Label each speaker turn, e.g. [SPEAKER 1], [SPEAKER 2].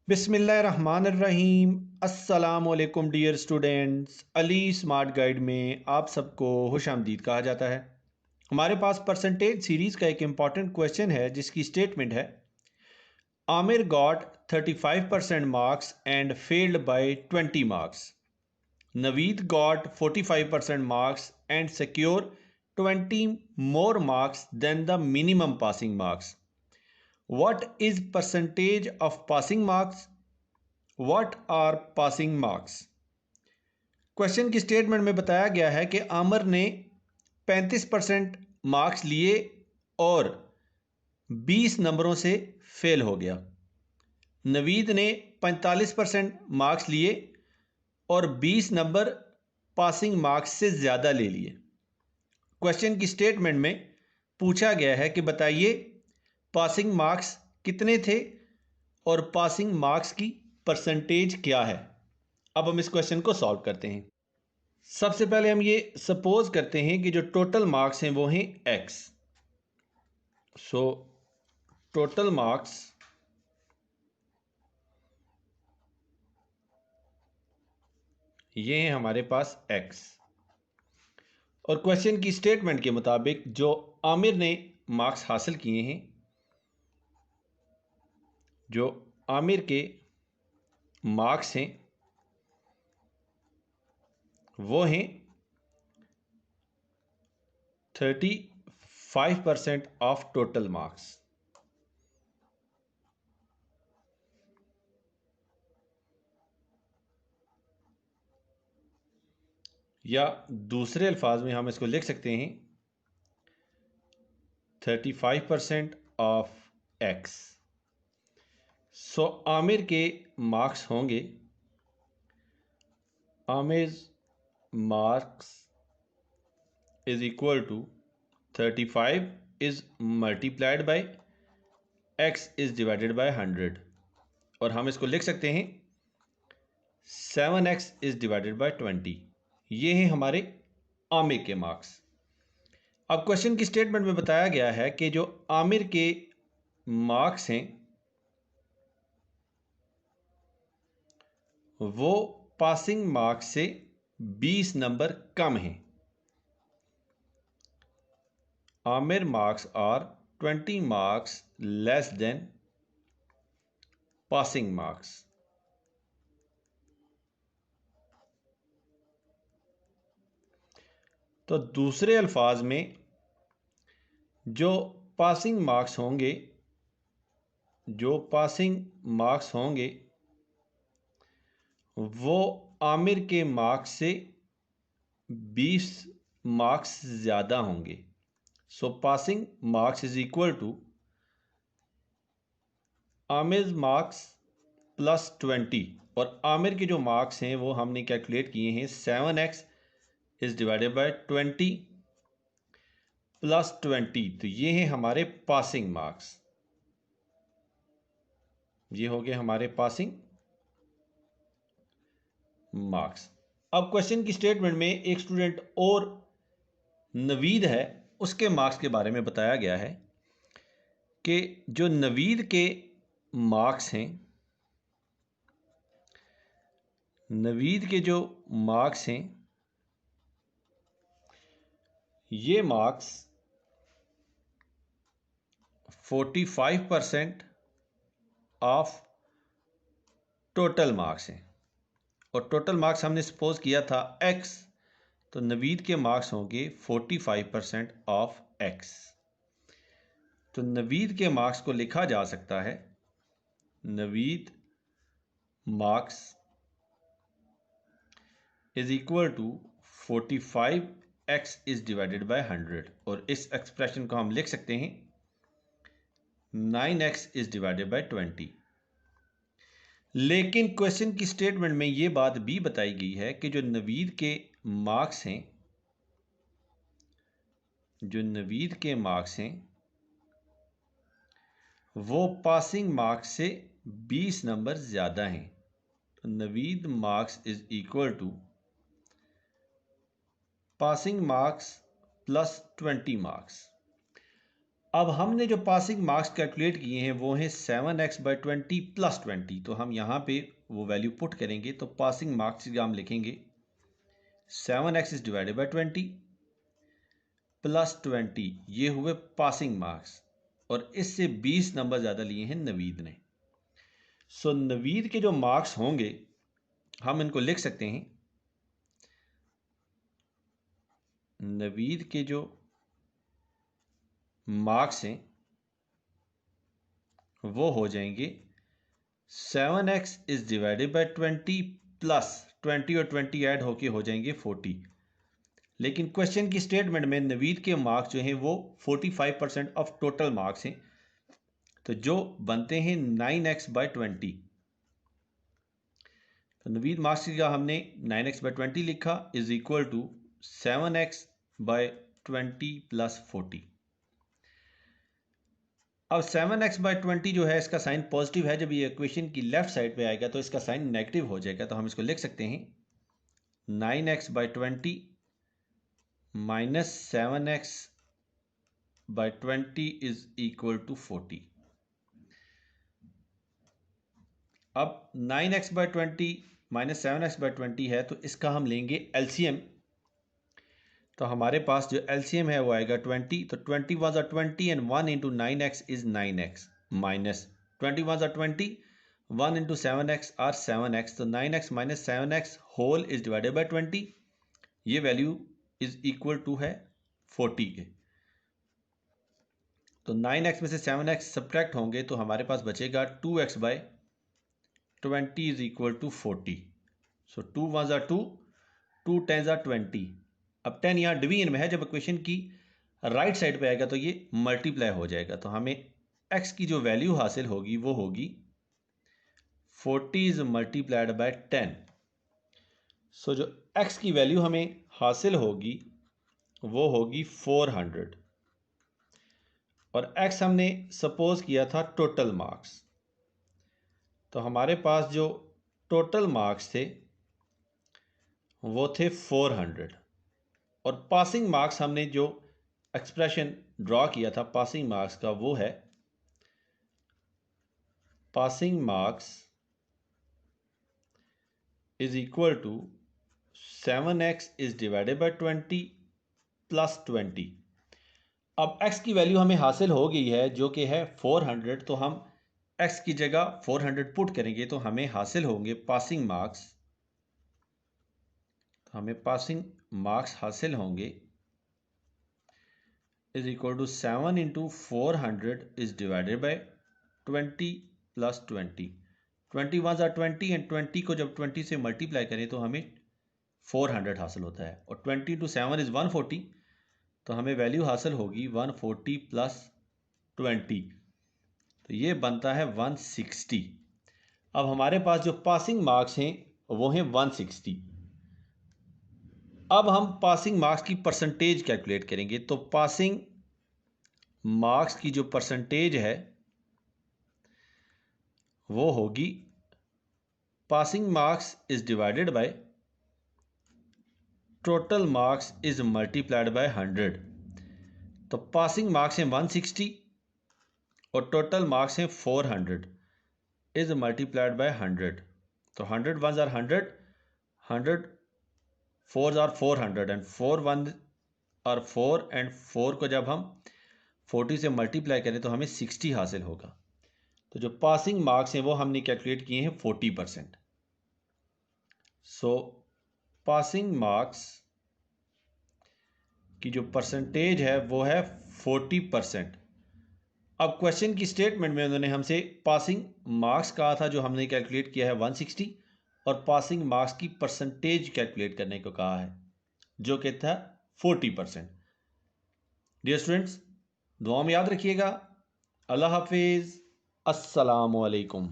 [SPEAKER 1] बिस्मिल्लाहिर्रहमानिर्रहीम। अस्सलाम वालेकुम dear students. Ali smart guide में आप सबको खुश आमदीद कहा जाता है। हमारे पास परसेंटेज सीरीज़ का एक इम्पॉर्टेंट क्वेश्चन है जिसकी स्टेटमेंट है Aamir got 35% marks and failed by 20 marks. Naveed got 45% marks and secure 20 more marks than the minimum passing marks. What is percentage of passing marks? What are passing marks? Question की statement में बताया गया है कि आमिर ने 35% मार्क्स लिए और 20 नंबरों से फेल हो गया। नवीद ने 45% मार्क्स लिए और 20 नंबर पासिंग मार्क्स से ज़्यादा ले लिए। क्वेश्चन की स्टेटमेंट में पूछा गया है कि बताइए पासिंग मार्क्स कितने थे और पासिंग मार्क्स की परसेंटेज क्या है। अब हम इस क्वेश्चन को सॉल्व करते हैं। सबसे पहले हम ये सपोज करते हैं कि जो टोटल मार्क्स हैं वो हैं एक्स। सो टोटल मार्क्स ये हैं हमारे पास एक्स। और क्वेश्चन की स्टेटमेंट के मुताबिक जो आमिर ने मार्क्स हासिल किए हैं, जो आमिर के मार्क्स हैं वो हैं 35% ऑफ टोटल मार्क्स। या दूसरे अल्फाज में हम इसको लिख सकते हैं 35% ऑफ एक्स। सो आमिर के मार्क्स होंगे, Aamir marks is equal to 35 is multiplied by X is divided by 100। और हम इसको लिख सकते हैं 7x इज डिवाइडेड बाय 20। ये हैं हमारे आमिर के मार्क्स। अब क्वेश्चन की स्टेटमेंट में बताया गया है कि जो आमिर के मार्क्स हैं वो पासिंग मार्क्स से 20 नंबर कम हैं। Aamir marks are 20 marks less than passing marks. तो दूसरे अल्फाज में जो पासिंग मार्क्स होंगे, जो पासिंग मार्क्स होंगे वो आमिर के मार्क्स से 20 मार्क्स ज़्यादा होंगे। So passing marks is equal to Aamir marks plus 20। और आमिर के जो मार्क्स हैं वो हमने कैलकुलेट किए हैं 7x is divided by 20 plus 20। तो ये हैं हमारे पासिंग मार्क्स। ये हो गए हमारे पासिंग मार्क्स। अब क्वेश्चन की स्टेटमेंट में एक स्टूडेंट और नवीद है, उसके मार्क्स के बारे में बताया गया है कि जो नवीद के मार्क्स हैं, नवीद के जो मार्क्स हैं ये मार्क्स 45% ऑफ टोटल मार्क्स हैं। और टोटल मार्क्स हमने सपोज किया था x, तो नवीद के मार्क्स होंगे 45% ऑफ x। तो नवीद के मार्क्स को लिखा जा सकता है Naveed marks is equal to 45x is divided by 100। और इस एक्सप्रेशन को हम लिख सकते हैं 9x इज डिवाइडेड बाय 20। लेकिन क्वेश्चन की स्टेटमेंट में ये बात भी बताई गई है कि जो नवीद के मार्क्स हैं, जो नवीद के मार्क्स हैं वो पासिंग मार्क्स से 20 नंबर ज़्यादा हैं। तो Naveed marks is equal to passing marks plus 20 marks. अब हमने जो पासिंग मार्क्स कैलकुलेट किए हैं वो हैं 7x/20 + 20। तो हम यहाँ पे वो वैल्यू पुट करेंगे। तो पासिंग मार्क्स का हम लिखेंगे 7x / 20 + 20, ये हुए पासिंग मार्क्स, और इससे 20 नंबर ज़्यादा लिए हैं नवीद ने। सो नवीद के जो मार्क्स होंगे हम इनको लिख सकते हैं। नवीद के जो मार्क्स हैं वो हो जाएंगे 7x / 20 + 20 और 20 ऐड होके हो जाएंगे 40। लेकिन क्वेश्चन की स्टेटमेंट में नवीद के मार्क्स जो हैं वो 45% ऑफ टोटल मार्क्स हैं, तो जो बनते हैं 9x/20। तो नवीद मार्क्स का हमने 9x/20 लिखा इज इक्वल टू 7x/20 + 40। अब 7x/20 जो है इसका साइन पॉजिटिव है, जब ये इक्वेशन की लेफ्ट साइड पे आएगा तो इसका साइन नेगेटिव हो जाएगा। तो हम इसको लिख सकते हैं 9x/20 - 7x/20 is equal to 40। अब 9x/20 - 7x/20 है तो इसका हम लेंगे एलसीएम। तो हमारे पास जो एलसीएम है वो आएगा 20। तो 20 was 20 and 1 into 9x is 9x minus 20 was 20, 1 into 7x are 7x। तो 9x - 7x whole is divided by 20। ये वैल्यू इज इक्वल टू है 40 के। तो 9x में से 7x सब्ट्रैक्ट होंगे तो हमारे पास बचेगा 2x/20 is equal to 40। So 2 was 2, 2 10s 20। अब 10 यहाँ डिवीजन में है, जब इक्वेशन की राइट साइड पे आएगा तो ये मल्टीप्लाई हो जाएगा। तो हमें x की जो वैल्यू हासिल होगी वो होगी 40 मल्टीप्लाइड बाय 10। सो जो x की वैल्यू हमें हासिल होगी वो होगी 400, और x हमने सपोज किया था टोटल मार्क्स। तो हमारे पास जो टोटल मार्क्स थे वो थे 400, और पासिंग मार्क्स हमने जो एक्सप्रेशन ड्रॉ किया था पासिंग मार्क्स का वो है passing marks is equal to 7x is divided by 20 + 20। अब x की वैल्यू हमें हासिल हो गई है जो कि है 400। तो हम x की जगह 400 पुट करेंगे तो हमें हासिल होंगे पासिंग मार्क्स। तो हमें पासिंग मार्क्स हासिल होंगे is equal to 7 into 400 is divided by 20 + 20। 20 1 20 and 20 को जब 20 से मल्टीप्लाई करें तो हमें 400 हासिल होता है, और 20 × 7 इज 140। तो हमें वैल्यू हासिल होगी 140 + 20, तो ये बनता है 160। अब हमारे पास जो पासिंग मार्क्स हैं वो हैं 160। अब हम पासिंग मार्क्स की परसेंटेज कैलकुलेट करेंगे। तो पासिंग मार्क्स की जो परसेंटेज है वो होगी passing marks is divided by total marks is multiplied bye 100। तो पासिंग मार्क्स हैं 160 और टोटल मार्क्स हैं 400 इज मल्टीप्लाइड बाय 100। तो 100 1s are 100, 100 4s are 400 and 4 1 are 4, and 4 को जब हम 40 से मल्टीप्लाई करें तो हमें 60 हासिल होगा। तो जो पासिंग मार्क्स हैं वो हमने कैलकुलेट किए हैं 40%। सो पासिंग मार्क्स की जो परसेंटेज है वो है 40%। अब क्वेश्चन की स्टेटमेंट में उन्होंने हमसे पासिंग मार्क्स कहा था जो हमने कैलकुलेट किया है 160, और पासिंग मार्क्स की परसेंटेज कैलकुलेट करने को कहा है जो कि था 40%। डियर स्टूडेंट्स, दुआ में याद रखिएगा। अल्लाह हाफिज़, अस्सलामु अलैकुम।